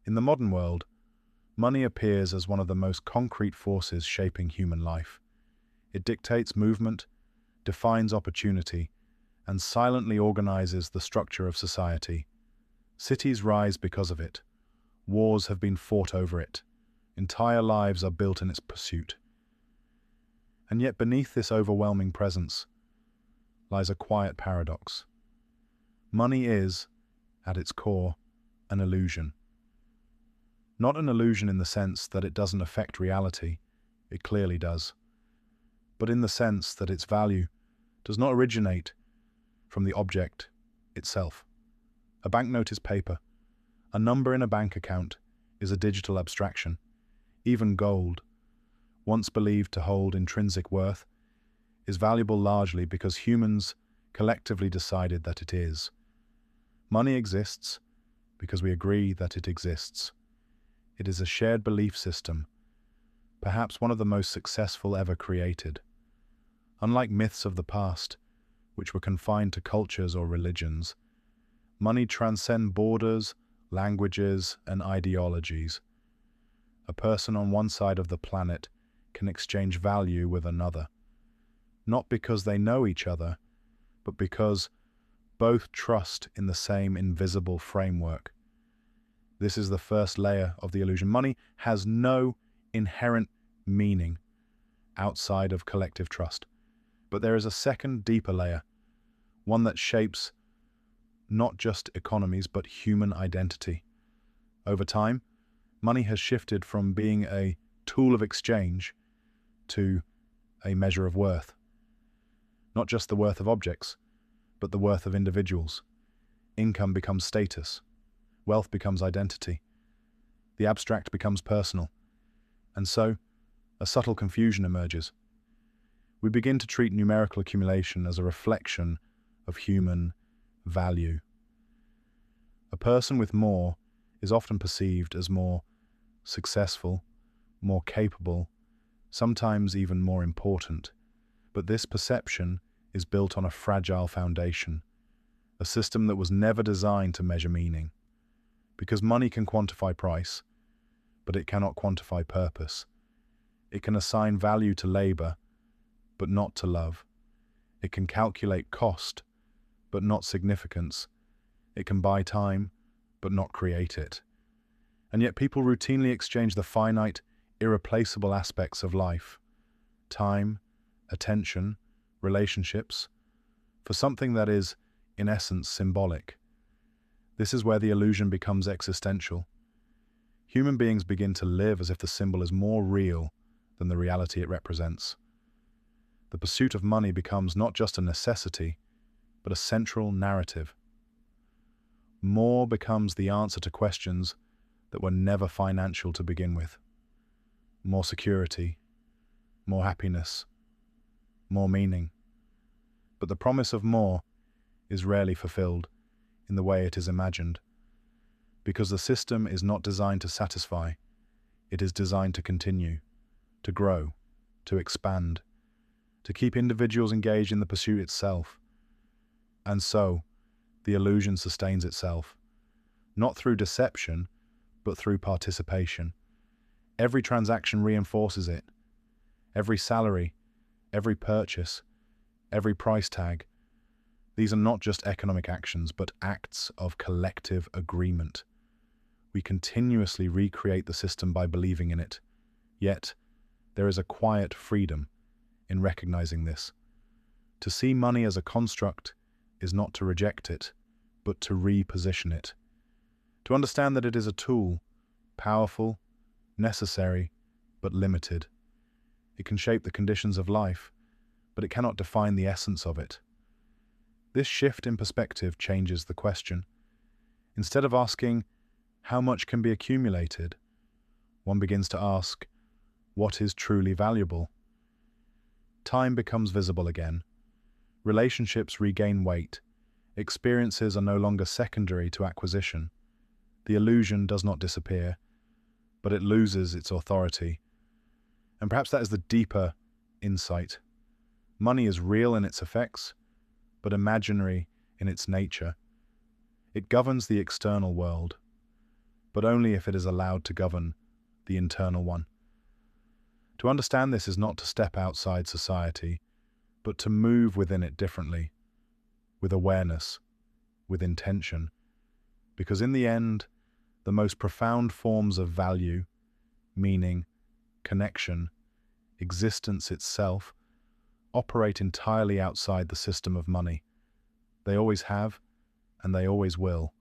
In the modern world, money appears as one of the most concrete forces shaping human life. It dictates movement, defines opportunity, and silently organizes the structure of society. Cities rise because of it. Wars have been fought over it. Entire lives are built in its pursuit. And yet beneath this overwhelming presence lies a quiet paradox. Money is, at its core, an illusion. Not an illusion in the sense that it doesn't affect reality, it clearly does, but in the sense that its value does not originate from the object itself. A banknote is paper. A number in a bank account is a digital abstraction. Even gold, once believed to hold intrinsic worth, is valuable largely because humans collectively decided that it is. Money exists because we agree that it exists. It is a shared belief system, perhaps one of the most successful ever created. Unlike myths of the past, which were confined to cultures or religions, money transcends borders, languages, and ideologies. A person on one side of the planet can exchange value with another, not because they know each other, but because both trust in the same invisible framework. This is the first layer of the illusion. Money has no inherent meaning outside of collective trust. But there is a second, deeper layer, one that shapes not just economies, but human identity. Over time, money has shifted from being a tool of exchange to a measure of worth. Not just the worth of objects, but the worth of individuals. Income becomes status. Wealth becomes identity. The abstract becomes personal. And so, a subtle confusion emerges. We begin to treat numerical accumulation as a reflection of human value. A person with more is often perceived as more successful, more capable, sometimes even more important. But this perception is built on a fragile foundation, a system that was never designed to measure meaning. Because money can quantify price, but it cannot quantify purpose. It can assign value to labor, but not to love. It can calculate cost, but not significance. It can buy time, but not create it. And yet people routinely exchange the finite, irreplaceable aspects of life, time, attention, relationships, for something that is, in essence, symbolic. This is where the illusion becomes existential. Human beings begin to live as if the symbol is more real than the reality it represents. The pursuit of money becomes not just a necessity, but a central narrative. More becomes the answer to questions that were never financial to begin with. More security, more happiness, more meaning. But the promise of more is rarely fulfilled in the way it is imagined, because the system is not designed to satisfy, it is designed to continue, to grow, to expand, to keep individuals engaged in the pursuit itself. And so, the illusion sustains itself, not through deception, but through participation. Every transaction reinforces it. Every salary, every purchase, every price tag. These are not just economic actions, but acts of collective agreement. We continuously recreate the system by believing in it. Yet, there is a quiet freedom in recognizing this. To see money as a construct is not to reject it, but to reposition it. To understand that it is a tool, powerful, necessary, but limited. It can shape the conditions of life, but it cannot define the essence of it. This shift in perspective changes the question. Instead of asking, how much can be accumulated, one begins to ask, what is truly valuable? Time becomes visible again. Relationships regain weight. Experiences are no longer secondary to acquisition. The illusion does not disappear, but it loses its authority. And perhaps that is the deeper insight. Money is real in its effects, but imaginary in its nature. It governs the external world, but only if it is allowed to govern the internal one. To understand this is not to step outside society, but to move within it differently, with awareness, with intention, because in the end, the most profound forms of value, meaning, connection, existence itself, operate entirely outside the system of money. They always have, and they always will.